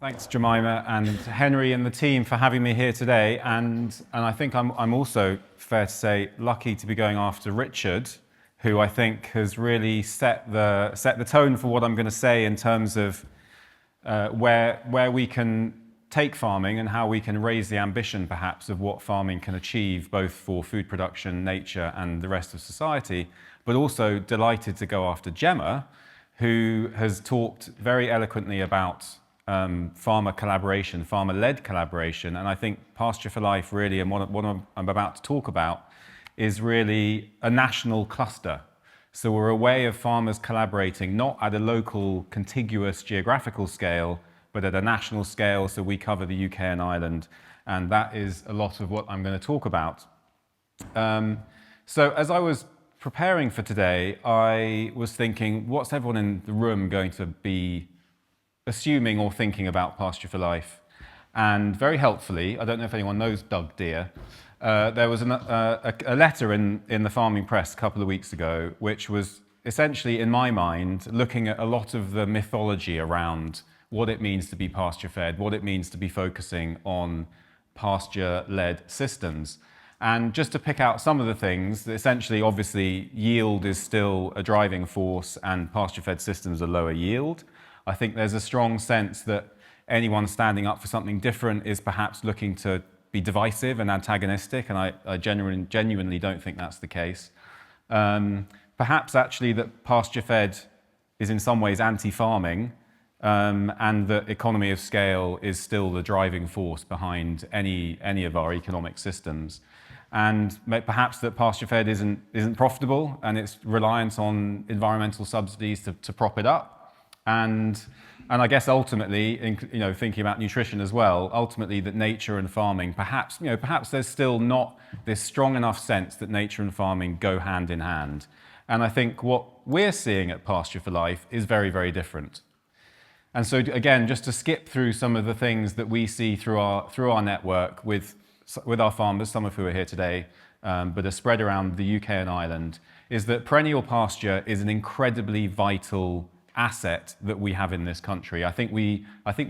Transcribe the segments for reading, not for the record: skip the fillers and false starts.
Thanks, Jemima and Henry and the team for having me here today. And I think I'm also, fair to say, lucky to be going after Richard, who I think has really set the tone for what I'm going to say in terms of where we can take farming and how we can raise the ambition, perhaps, of what farming can achieve, both for food production, nature, and the rest of society. But also delighted to go after Gemma, who has talked very eloquently about farmer collaboration, farmer-led collaboration, and I think Pasture for Life really, and what I'm about to talk about, is really a national cluster. So we're a way of farmers collaborating, not at a local, contiguous geographical scale, but at a national scale, so we cover the UK and Ireland, and that is a lot of what I'm going to talk about. So as I was preparing for today, I was thinking, what's everyone in the room going to be assuming or thinking about Pasture for Life? And very helpfully, I don't know if anyone knows Doug Deere, there was a letter in the Farming Press a couple of weeks ago, which was essentially, in my mind, looking at a lot of the mythology around what it means to be pasture-fed, what it means to be focusing on pasture-led systems. And just to pick out some of the things, essentially, obviously, yield is still a driving force and pasture-fed systems are lower yield. I think there's a strong sense that anyone standing up for something different is perhaps looking to be divisive and antagonistic, and I genuinely don't think that's the case. Perhaps actually that pasture-fed is in some ways anti-farming, and that economy of scale is still the driving force behind any of our economic systems. And perhaps that pasture-fed isn't profitable, and it's reliant on environmental subsidies to prop it up. And I guess ultimately, thinking about nutrition as well, ultimately that nature and farming, perhaps there's still not this strong enough sense that nature and farming go hand in hand. And I think what we're seeing at Pasture for Life is very, very different. And so again, just to skip through some of the things that we see through our network with our farmers, some of who are here today, but are spread around the UK and Ireland, is that perennial pasture is an incredibly vital asset that we have in this country. I think we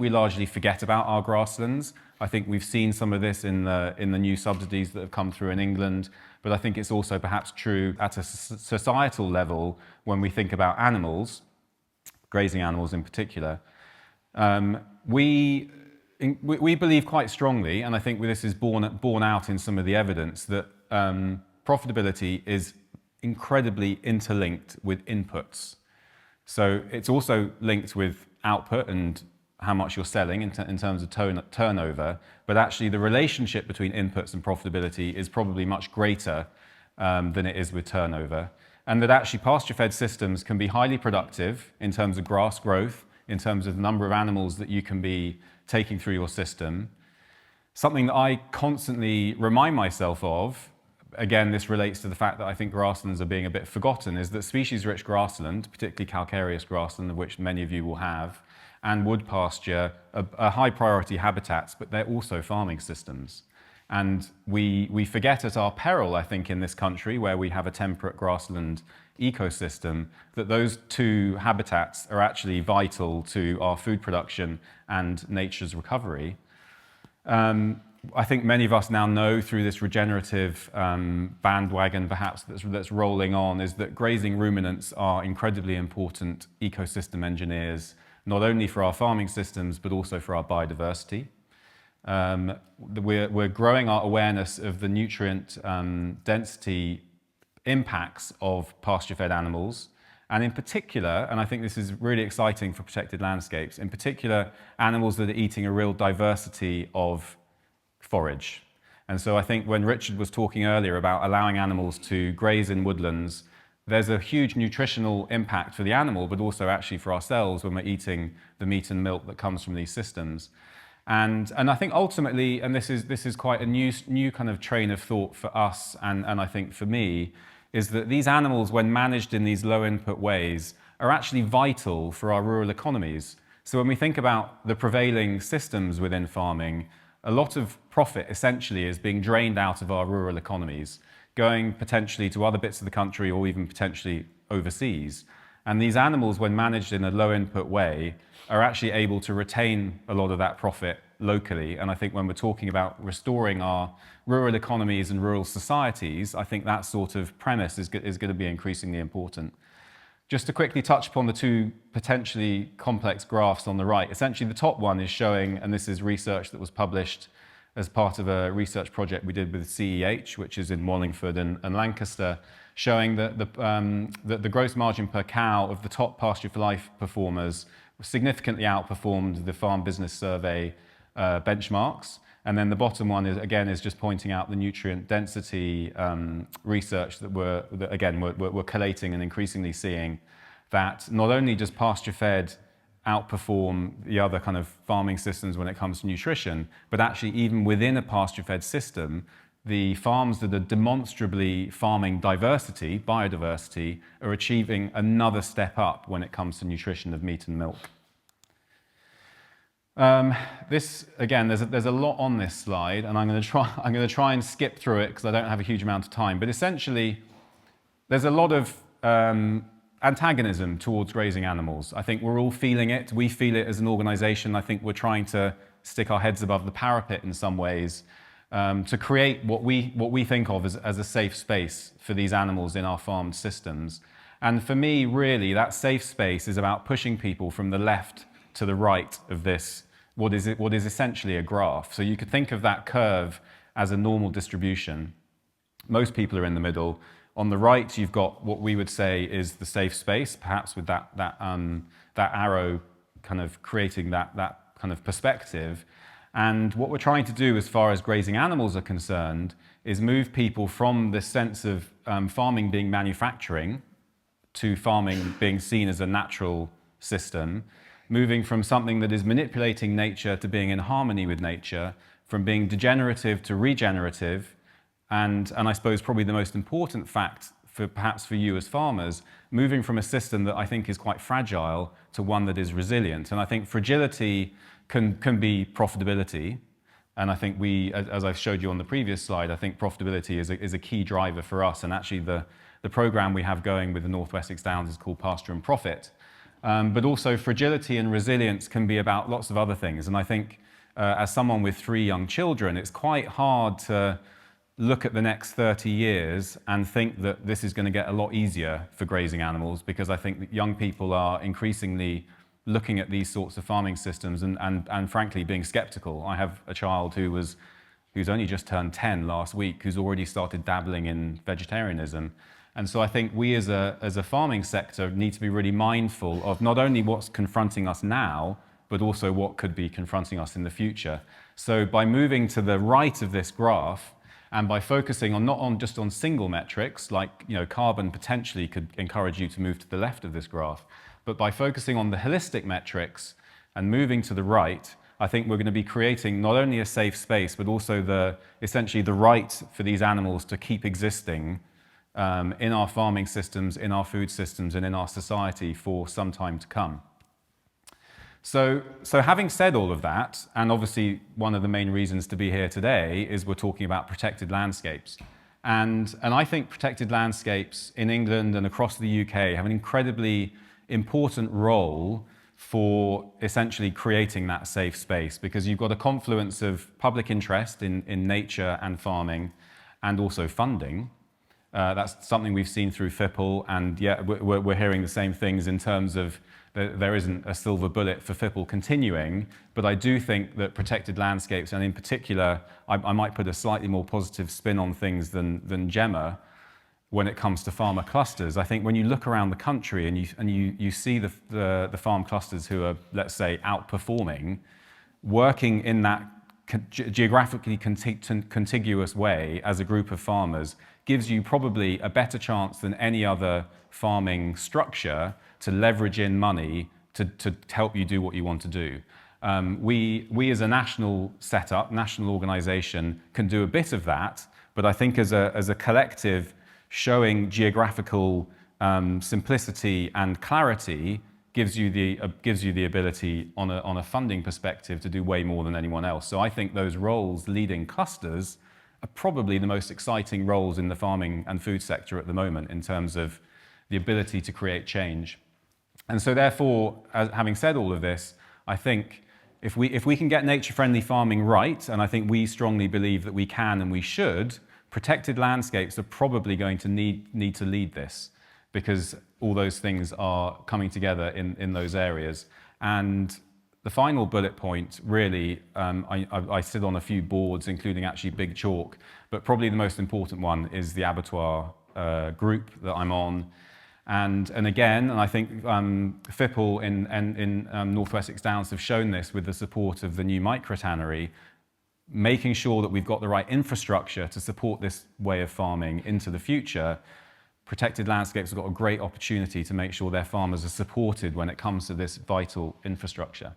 largely forget about our grasslands. I think we've seen some of this in the new subsidies that have come through in England, but I think it's also perhaps true at a societal level when we think about animals, grazing animals in particular. We believe quite strongly, and I think this is borne out in some of the evidence, that profitability is incredibly interlinked with inputs. So it's also linked with output and how much you're selling in terms of turnover, but actually the relationship between inputs and profitability is probably much greater than it is with turnover. And that actually pasture-fed systems can be highly productive in terms of grass growth, in terms of the number of animals that you can be taking through your system. Something that I constantly remind myself of, again, this relates to the fact that I think grasslands are being a bit forgotten, is that species-rich grassland, particularly calcareous grassland, of which many of you will have, and wood pasture are high priority habitats, but they're also farming systems. And we forget at our peril, I think, in this country, where we have a temperate grassland ecosystem, that those two habitats are actually vital to our food production and nature's recovery. I think many of us now know through this regenerative bandwagon, perhaps, that's rolling on, is that grazing ruminants are incredibly important ecosystem engineers, not only for our farming systems, but also for our biodiversity. We're growing our awareness of the nutrient density impacts of pasture-fed animals, and in particular, and I think this is really exciting for protected landscapes, in particular, animals that are eating a real diversity of forage. And so I think when Richard was talking earlier about allowing animals to graze in woodlands, there's a huge nutritional impact for the animal, but also actually for ourselves when we're eating the meat and milk that comes from these systems. And I think ultimately, and this is quite a new kind of train of thought for us, and I think for me, is that these animals, when managed in these low input ways, are actually vital for our rural economies. So when we think about the prevailing systems within farming, a lot of profit essentially is being drained out of our rural economies, going potentially to other bits of the country or even potentially overseas. And these animals, when managed in a low input way, are actually able to retain a lot of that profit locally. And I think when we're talking about restoring our rural economies and rural societies, I think that sort of premise is going to be increasingly important. Just to quickly touch upon the two potentially complex graphs on the right. Essentially, the top one is showing, and this is research that was published as part of a research project we did with CEH, which is in Wallingford and Lancaster, showing that the gross margin per cow of the top Pasture for Life performers significantly outperformed the Farm Business Survey benchmarks. And then the bottom one is, again, is just pointing out the nutrient density research that we're collating and increasingly seeing that not only does pasture-fed outperform the other kind of farming systems when it comes to nutrition, but actually even within a pasture-fed system, the farms that are demonstrably farming biodiversity, are achieving another step up when it comes to nutrition of meat and milk. This, again, there's a lot on this slide, and I'm going to try and skip through it because I don't have a huge amount of time. But essentially, there's a lot of antagonism towards grazing animals. I think we're all feeling it. We feel it as an organisation. I think we're trying to stick our heads above the parapet in some ways to create what we think of as a safe space for these animals in our farmed systems. And for me, really, that safe space is about pushing people from the left to the right of this, what is essentially a graph. So you could think of that curve as a normal distribution. Most people are in the middle. On the right, you've got what we would say is the safe space, perhaps with that arrow kind of creating that kind of perspective. And what we're trying to do as far as grazing animals are concerned is move people from this sense of farming being manufacturing to farming being seen as a natural system, moving from something that is manipulating nature to being in harmony with nature, from being degenerative to regenerative, and I suppose probably the most important fact perhaps for you as farmers, moving from a system that I think is quite fragile to one that is resilient. And I think fragility can be profitability. And I think as I've showed you on the previous slide, I think profitability is a key driver for us. And actually the program we have going with the North Wessex Downs is called Pasture and Profit. But also fragility and resilience can be about lots of other things. And I think as someone with 3 young children, it's quite hard to look at the next 30 years and think that this is going to get a lot easier for grazing animals, because I think that young people are increasingly looking at these sorts of farming systems and frankly being skeptical. I have a child who's only just turned 10 last week, who's already started dabbling in vegetarianism. And so I think we as a farming sector need to be really mindful of not only what's confronting us now, but also what could be confronting us in the future. So by moving to the right of this graph, and by focusing on not just on single metrics, like carbon potentially could encourage you to move to the left of this graph, but by focusing on the holistic metrics and moving to the right, I think we're going to be creating not only a safe space, but also essentially the right for these animals to keep existing in our farming systems, in our food systems, and in our society for some time to come. So having said all of that, and obviously one of the main reasons to be here today is we're talking about protected landscapes. And I think protected landscapes in England and across the UK have an incredibly important role for essentially creating that safe space, because you've got a confluence of public interest in nature and farming, and also funding. That's something we've seen through FIPL, and yet we're hearing the same things in terms of there isn't a silver bullet for FIPL continuing, but I do think that protected landscapes, and in particular, I might put a slightly more positive spin on things than Gemma when it comes to farmer clusters. I think when you look around the country and you see the farm clusters who are, let's say, outperforming, working in that geographically contiguous way as a group of farmers gives you probably a better chance than any other farming structure to leverage in money to help you do what you want to do. We as a national setup, national organisation, can do a bit of that, but I think as a collective, showing geographical simplicity and clarity gives you the ability on a funding perspective to do way more than anyone else. So I think those roles leading clusters are probably the most exciting roles in the farming and food sector at the moment in terms of the ability to create change. And so therefore, having said all of this, I think if we can get nature-friendly farming right, and I think we strongly believe that we can and we should, protected landscapes are probably going to need to lead this, because all those things are coming together in those areas. And the final bullet point, really, I sit on a few boards, including actually Big Chalk, but probably the most important one is the abattoir group that I'm on. And again, and I think FIPL in North Wessex Downs have shown this with the support of the new microtannery, making sure that we've got the right infrastructure to support this way of farming into the future. Protected landscapes have got a great opportunity to make sure their farmers are supported when it comes to this vital infrastructure.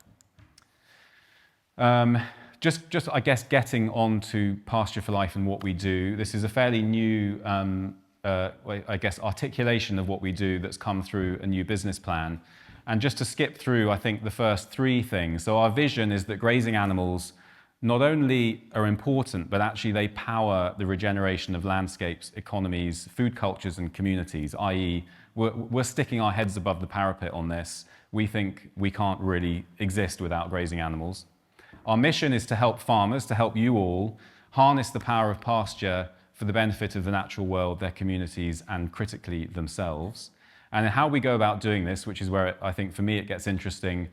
Just I guess, getting on to Pasture for Life and what we do. This is a fairly new I guess, articulation of what we do that's come through a new business plan. And just to skip through, I think, the first three things. So our vision is that grazing animals not only are important, but actually they power the regeneration of landscapes, economies, food cultures, and communities, i.e. we're sticking our heads above the parapet on this. We think we can't really exist without grazing animals. Our mission is to help farmers, to help you all, harness the power of pasture for the benefit of the natural world, their communities, and critically themselves. And how we go about doing this, which is where I think for me it gets interesting,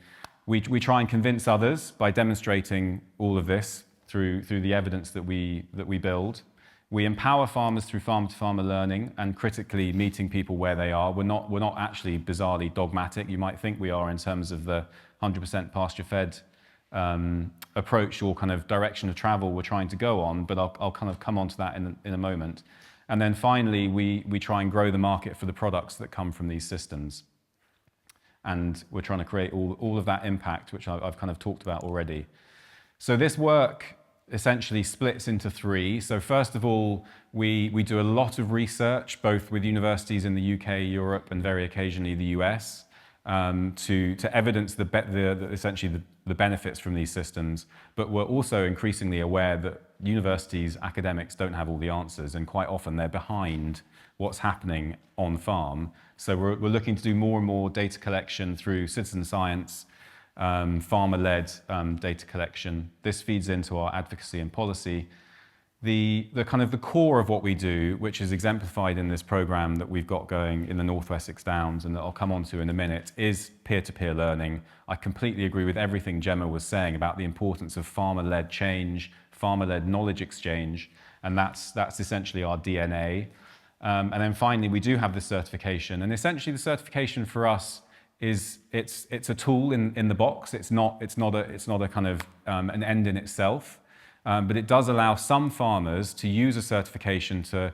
we try and convince others by demonstrating all of this through the evidence that we build. We empower farmers through farm-to-farmer learning and critically meeting people where they are. We're not actually bizarrely dogmatic. You might think we are in terms of the 100% pasture-fed approach or kind of direction of travel we're trying to go on, but I'll kind of come on to that in a moment. And then finally, we try and grow the market for the products that come from these systems. And we're trying to create all of that impact, which I've kind of talked about already. So this work essentially splits into three. So first of all, we do a lot of research, both with universities in the UK, Europe, and very occasionally the US, to evidence essentially the benefits from these systems. But we're also increasingly aware that universities, academics don't have all the answers, and quite often they're behind what's happening on farm. So we're looking to do more and more data collection through citizen science, farmer-led data collection. This feeds into our advocacy and policy. The kind of the core of what we do, which is exemplified in this program that we've got going in the North Wessex Downs and that I'll come on to in a minute, is peer-to-peer learning. I completely agree with everything Gemma was saying about the importance of farmer-led change, farmer-led knowledge exchange, and that's essentially our DNA. And then finally, we do have the certification, and essentially the certification for us is it's a tool in the box. It's not a kind of an end in itself. But it does allow some farmers to use a certification to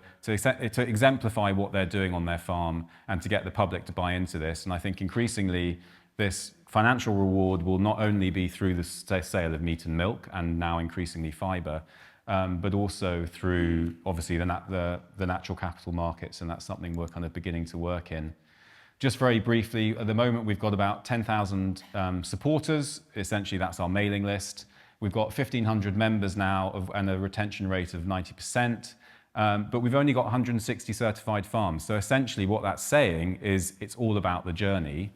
exemplify what they're doing on their farm and to get the public to buy into this. And I think increasingly this financial reward will not only be through the sale of meat and milk and now increasingly fibre, but also through obviously the natural capital markets, and that's something we're kind of beginning to work in. Just very briefly, at the moment we've got about 10,000 supporters. Essentially that's our mailing list. We've got 1,500 members now and a retention rate of 90%, but we've only got 160 certified farms. So essentially what that's saying is it's all about the journey.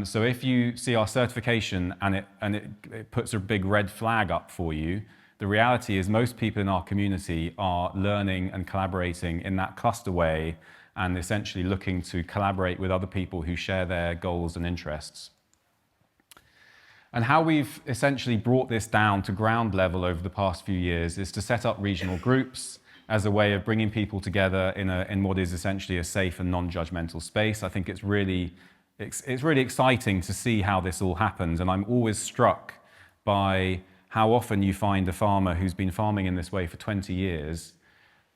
So if you see our certification and it puts a big red flag up for you, the reality is most people in our community are learning and collaborating in that cluster way and essentially looking to collaborate with other people who share their goals and interests. And how we've essentially brought this down to ground level over the past few years is to set up regional groups as a way of bringing people together in what is essentially a safe and non-judgmental space. I think it's really exciting to see how this all happens, and I'm always struck by how often you find a farmer who's been farming in this way for 20 years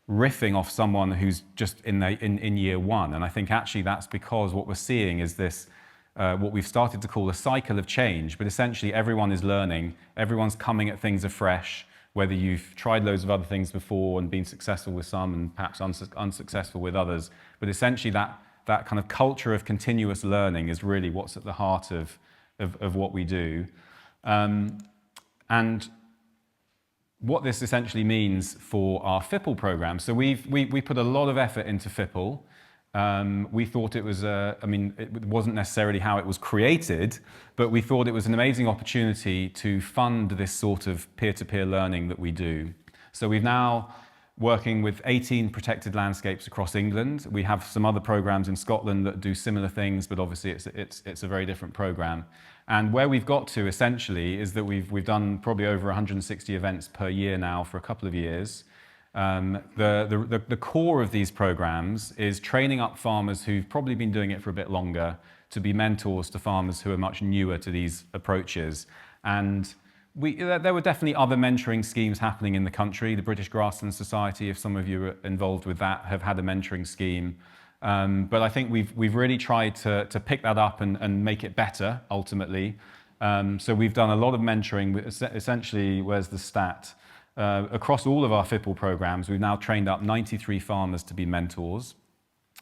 riffing off someone who's just in year one. And I think actually that's because what we're seeing is this what we've started to call a cycle of change, but essentially everyone is learning, everyone's coming at things afresh, whether you've tried loads of other things before and been successful with some and perhaps unsuccessful with others. But essentially that kind of culture of continuous learning is really what's at the heart of what we do. And what this essentially means for our FIPL program. So we put a lot of effort into FIPL. We thought it was, it wasn't necessarily how it was created, but we thought it was an amazing opportunity to fund this sort of peer-to-peer learning that we do. So we've now working with 18 protected landscapes across England. We have some other programs in Scotland that do similar things, but obviously it's a very different program. And where we've got to essentially is that we've done probably over 160 events per year now for a couple of years. The core of these programs is training up farmers who've probably been doing it for a bit longer to be mentors to farmers who are much newer to these approaches. And there were definitely other mentoring schemes happening in the country. The British Grassland Society, if some of you are involved with that, have had a mentoring scheme. But I think we've really tried to pick that up and make it better, ultimately. So we've done a lot of mentoring. Essentially, where's the stat? Across all of our FIPL programs, we've now trained up 93 farmers to be mentors.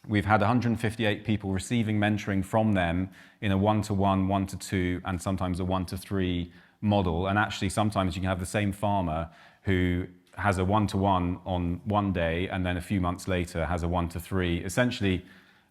We've had 158 people receiving mentoring from them in a 1-to-1, 1-to-2, and sometimes a 1-to-3 model. And actually, sometimes you can have the same farmer who has a 1-to-1 on one day and then a few months later has a 1-to-3. Essentially,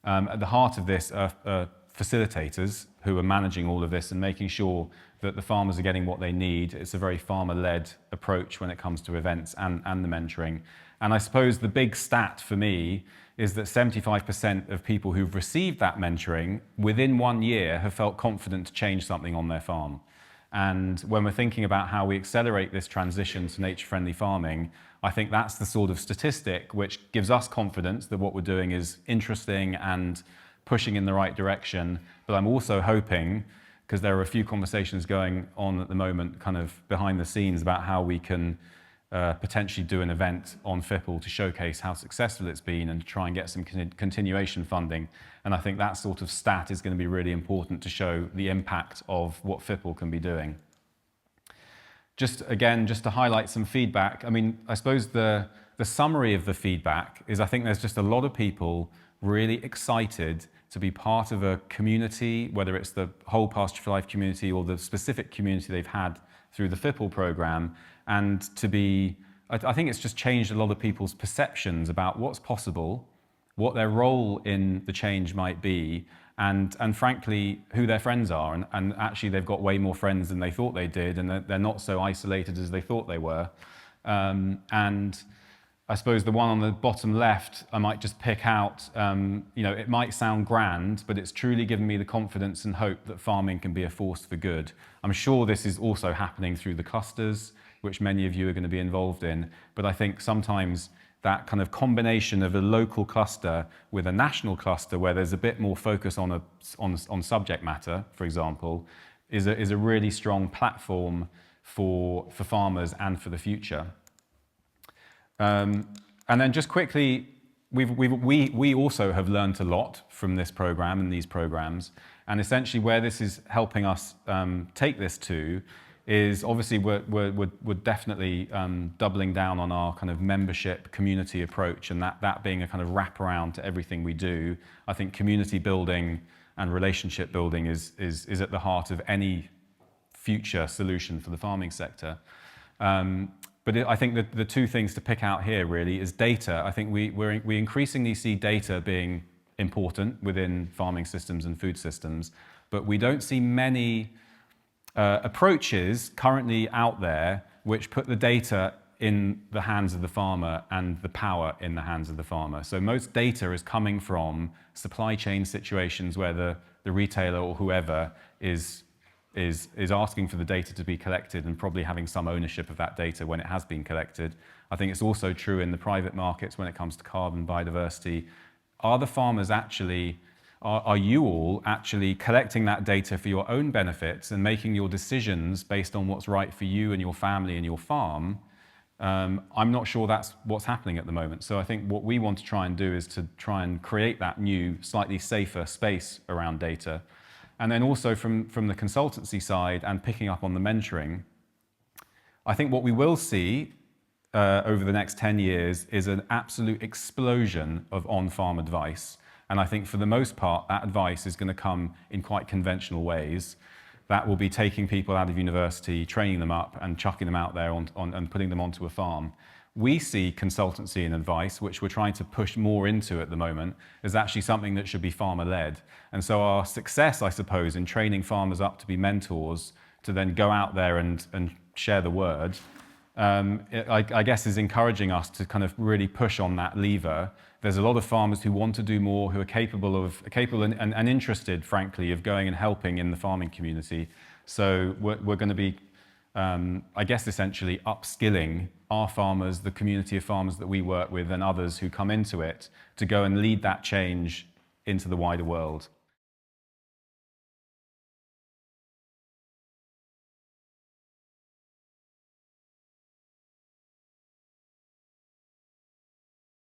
at the heart of this are facilitators who are managing all of this and making sure that the farmers are getting what they need. It's a very farmer-led approach when it comes to events and the mentoring. And I suppose the big stat for me is that 75% of people who've received that mentoring within 1 year have felt confident to change something on their farm. And when we're thinking about how we accelerate this transition to nature-friendly farming, I think that's the sort of statistic which gives us confidence that what we're doing is interesting and pushing in the right direction. But I'm also hoping, because there are a few conversations going on at the moment kind of behind the scenes about how we can potentially do an event on FIPL to showcase how successful it's been and try and get some continuation funding. And I think that sort of stat is going to be really important to show the impact of what FIPL can be doing. Just to highlight some feedback, I mean, I suppose the summary of the feedback is I think there's just a lot of people really excited to be part of a community, whether it's the whole Pasture for Life community or the specific community they've had through the FIPL program, and to be, I think it's just changed a lot of people's perceptions about what's possible, what their role in the change might be, and frankly, who their friends are. And actually, they've got way more friends than they thought they did, and they're not so isolated as they thought they were. And I suppose the one on the bottom left, I might just pick out, it might sound grand, but it's truly given me the confidence and hope that farming can be a force for good. I'm sure this is also happening through the clusters, which many of you are going to be involved in. But I think sometimes that kind of combination of a local cluster with a national cluster where there's a bit more focus on subject matter, for example, is a really strong platform for farmers and for the future. And then just quickly, we also have learned a lot from this program and these programs. And essentially where this is helping us take this to is obviously we're definitely doubling down on our kind of membership community approach, and that being a kind of wraparound to everything we do. I think community building and relationship building is at the heart of any future solution for the farming sector. But I think that the two things to pick out here really is data. I think we increasingly see data being important within farming systems and food systems, but we don't see many approaches currently out there which put the data in the hands of the farmer and the power in the hands of the farmer. So most data is coming from supply chain situations where the retailer or whoever is asking for the data to be collected and probably having some ownership of that data when it has been collected. I think it's also true in the private markets when it comes to carbon, biodiversity. Are the farmers actually, are you all actually collecting that data for your own benefits and making your decisions based on what's right for you and your family and your farm? I'm not sure that's what's happening at the moment. So I think what we want to try and do is to try and create that new, slightly safer space around data. And then also from the consultancy side and picking up on the mentoring, I think what we will see over the next 10 years is an absolute explosion of on-farm advice. And I think for the most part, that advice is going to come in quite conventional ways. That will be taking people out of university, training them up and chucking them out there and putting them onto a farm. we see consultancy and advice, which we're trying to push more into at the moment, as actually something that should be farmer-led. And so our success, I suppose, in training farmers up to be mentors, to then go out there and share the word, I guess is encouraging us to kind of really push on that lever. There's a lot of farmers who want to do more, who are capable and interested, frankly, of going and helping in the farming community. So we're going to be, I guess, essentially upskilling our farmers, the community of farmers that we work with, and others who come into it, to go and lead that change into the wider world.